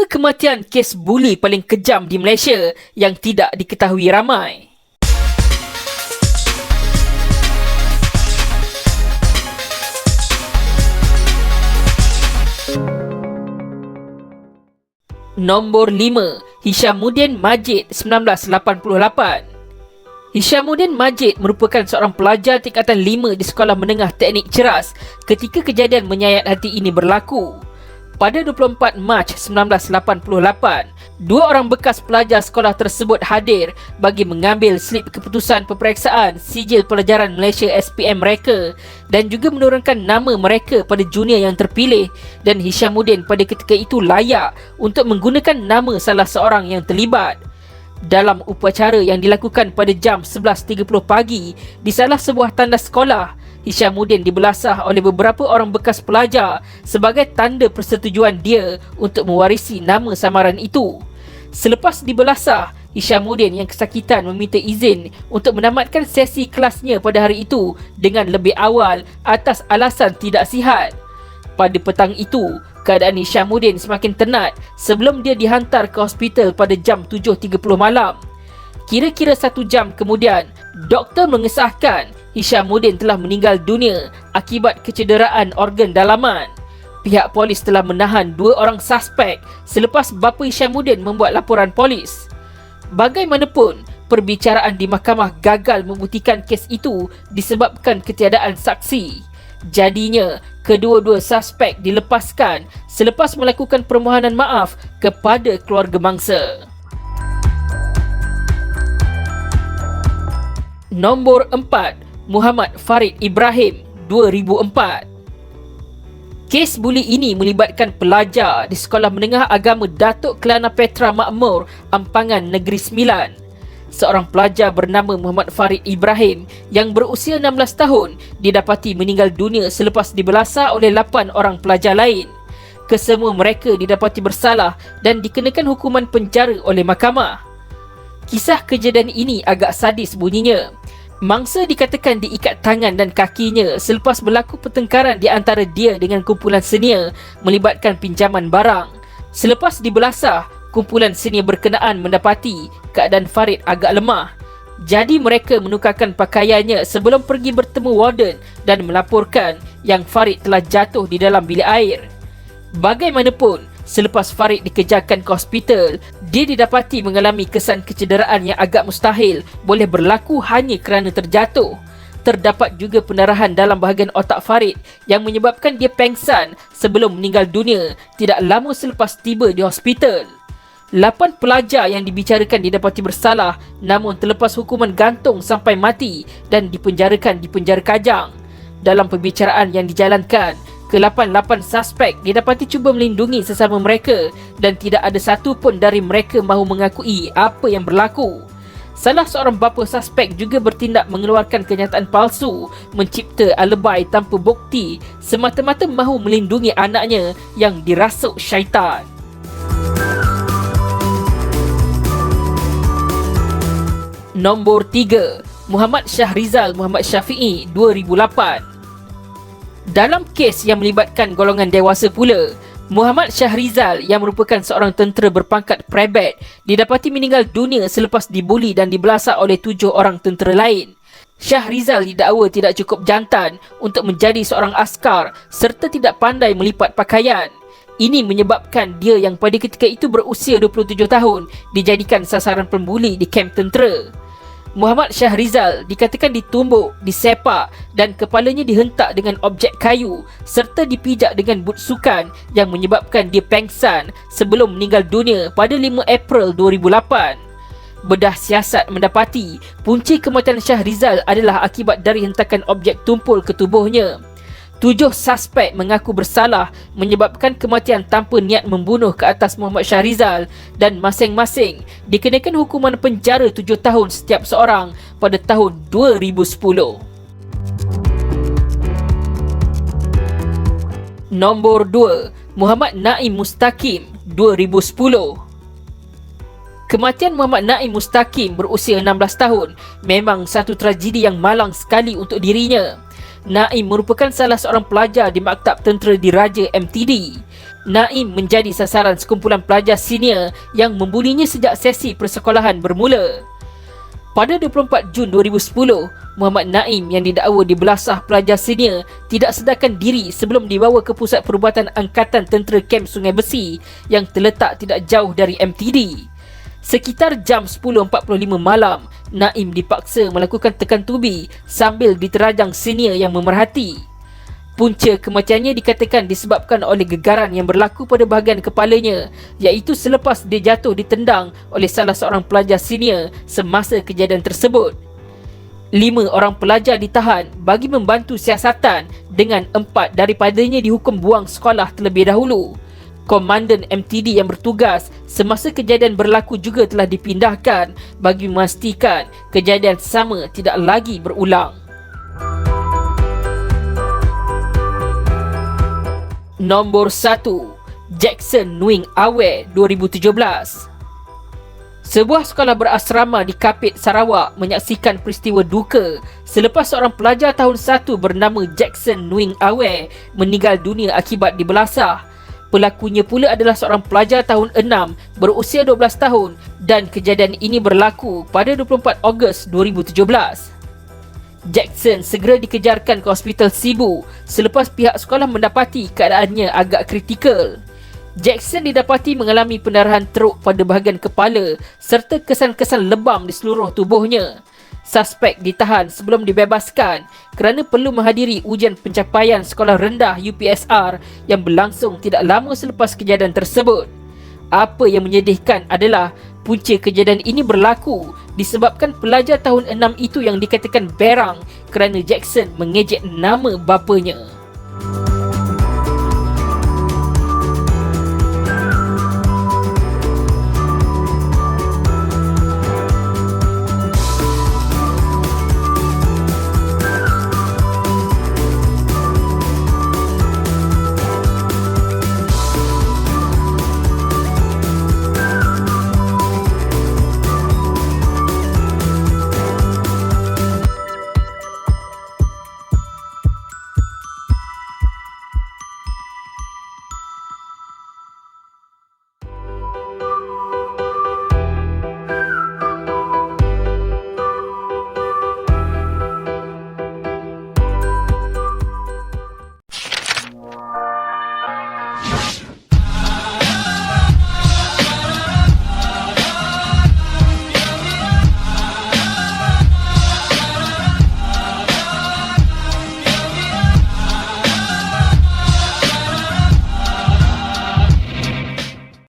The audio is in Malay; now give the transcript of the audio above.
Angka kematian kes buli paling kejam di Malaysia yang tidak diketahui ramai. Nombor 5, Hishamuddin Majid 1988. Hishamuddin Majid merupakan seorang pelajar tingkatan 5 di Sekolah Menengah Teknik Ceras ketika kejadian menyayat hati ini berlaku. Pada 24 Mac 1988, dua orang bekas pelajar sekolah tersebut hadir bagi mengambil slip keputusan peperiksaan sijil pelajaran Malaysia SPM mereka dan juga menurunkan nama mereka pada junior yang terpilih, dan Hishamuddin pada ketika itu layak untuk menggunakan nama salah seorang yang terlibat. Dalam upacara yang dilakukan pada jam 11.30 pagi di salah sebuah tandas sekolah, Hishamuddin dibelasah oleh beberapa orang bekas pelajar sebagai tanda persetujuan dia untuk mewarisi nama samaran itu. Selepas dibelasah, Hishamuddin yang kesakitan meminta izin untuk menamatkan sesi kelasnya pada hari itu dengan lebih awal atas alasan tidak sihat. Pada petang itu, keadaan Hishamuddin semakin tenat sebelum dia dihantar ke hospital pada jam 7.30 malam. Kira-kira 1 jam kemudian, doktor mengesahkan Hishamuddin telah meninggal dunia akibat kecederaan organ dalaman. Pihak polis telah menahan 2 orang suspek selepas bapa Hishamuddin membuat laporan polis. Bagaimanapun, perbicaraan di mahkamah gagal membuktikan kes itu disebabkan ketiadaan saksi. Jadinya, kedua-dua suspek dilepaskan selepas melakukan permohonan maaf kepada keluarga mangsa. Nombor 4, Muhammad Farid Ibrahim 2004. Kes buli ini melibatkan pelajar di Sekolah Menengah Agama Datuk Kelana Petra Makmur, Ampangan Negeri Sembilan. Seorang pelajar bernama Muhammad Farid Ibrahim yang berusia 16 tahun didapati meninggal dunia selepas dibelasah oleh 8 orang pelajar lain. Kesemua mereka didapati bersalah dan dikenakan hukuman penjara oleh mahkamah. Kisah kejadian ini agak sadis bunyinya. Mangsa dikatakan diikat tangan dan kakinya selepas berlaku pertengkaran di antara dia dengan kumpulan senior melibatkan pinjaman barang. Selepas dibelasah, kumpulan senior berkenaan mendapati keadaan Farid agak lemah. Jadi mereka menukarkan pakaiannya sebelum pergi bertemu warden dan melaporkan yang Farid telah jatuh di dalam bilik air. Bagaimanapun, selepas Farid dikejarkan ke hospital, dia didapati mengalami kesan kecederaan yang agak mustahil boleh berlaku hanya kerana terjatuh. Terdapat juga pendarahan dalam bahagian otak Farid yang menyebabkan dia pengsan sebelum meninggal dunia tidak lama selepas tiba di hospital. 8 pelajar yang dibicarakan didapati bersalah namun terlepas hukuman gantung sampai mati dan dipenjarakan di penjara Kajang. Dalam pembicaraan yang dijalankan, ke-8 suspek didapati cuba melindungi sesama mereka dan tidak ada satu pun dari mereka mahu mengakui apa yang berlaku. Salah seorang bapa suspek juga bertindak mengeluarkan kenyataan palsu, mencipta alibi tanpa bukti semata-mata mahu melindungi anaknya yang dirasuk syaitan. Nombor 3, Muhammad Syahrizal Muhammad Syafi'i 2008. Dalam kes yang melibatkan golongan dewasa pula, Muhammad Syahrizal yang merupakan seorang tentera berpangkat private didapati meninggal dunia selepas dibuli dan dibelasah oleh 7 orang tentera lain. Syahrizal didakwa tidak cukup jantan untuk menjadi seorang askar serta tidak pandai melipat pakaian. Ini menyebabkan dia yang pada ketika itu berusia 27 tahun dijadikan sasaran pembuli di kamp tentera. Muhammad Syahrizal dikatakan ditumbuk, disepak dan kepalanya dihentak dengan objek kayu serta dipijak dengan but sukan yang menyebabkan dia pengsan sebelum meninggal dunia pada 5 April 2008. Bedah siasat mendapati punca kematian Syahrizal adalah akibat dari hentakan objek tumpul ke tubuhnya. 7 suspek mengaku bersalah menyebabkan kematian tanpa niat membunuh ke atas Muhammad Syahrizal dan masing-masing dikenakan hukuman penjara 7 tahun setiap seorang pada tahun 2010. Nombor 2, Muhammad Naim Mustaqim 2010. Kematian Muhammad Naim Mustaqim berusia 16 tahun memang satu tragedi yang malang sekali untuk dirinya. Naim merupakan salah seorang pelajar di Maktab Tentera Diraja MTD. Naim menjadi sasaran sekumpulan pelajar senior yang membulinya sejak sesi persekolahan bermula. Pada 24 Jun 2010, Muhammad Naim yang didakwa dibelasah pelajar senior tidak sedarkan diri sebelum dibawa ke Pusat Perubatan Angkatan Tentera Kem Sungai Besi yang terletak tidak jauh dari MTD. Sekitar jam 10.45 malam, Naim dipaksa melakukan tekan tubi sambil diterajang senior yang memerhati. Punca kematiannya dikatakan disebabkan oleh gegaran yang berlaku pada bahagian kepalanya, iaitu selepas dia jatuh ditendang oleh salah seorang pelajar senior semasa kejadian tersebut. 5 orang pelajar ditahan bagi membantu siasatan dengan 4 daripadanya dihukum buang sekolah terlebih dahulu. Komandan MTD yang bertugas semasa kejadian berlaku juga telah dipindahkan bagi memastikan kejadian sama tidak lagi berulang. Nombor 1. Jackson Nguyen Awe 2017. Sebuah sekolah berasrama di Kapit, Sarawak menyaksikan peristiwa duka selepas seorang pelajar tahun 1 bernama Jackson Nguyen Awe meninggal dunia akibat dibelasah. Pelakunya pula adalah seorang pelajar tahun 6 berusia 12 tahun dan kejadian ini berlaku pada 24 Ogos 2017. Jackson segera dikejarkan ke Hospital Sibu selepas pihak sekolah mendapati keadaannya agak kritikal. Jackson didapati mengalami pendarahan teruk pada bahagian kepala serta kesan-kesan lebam di seluruh tubuhnya. Suspek ditahan sebelum dibebaskan kerana perlu menghadiri ujian pencapaian sekolah rendah UPSR yang berlangsung tidak lama selepas kejadian tersebut. Apa yang menyedihkan adalah punca kejadian ini berlaku disebabkan pelajar tahun 6 itu yang dikatakan berang kerana Jackson mengejek nama bapanya.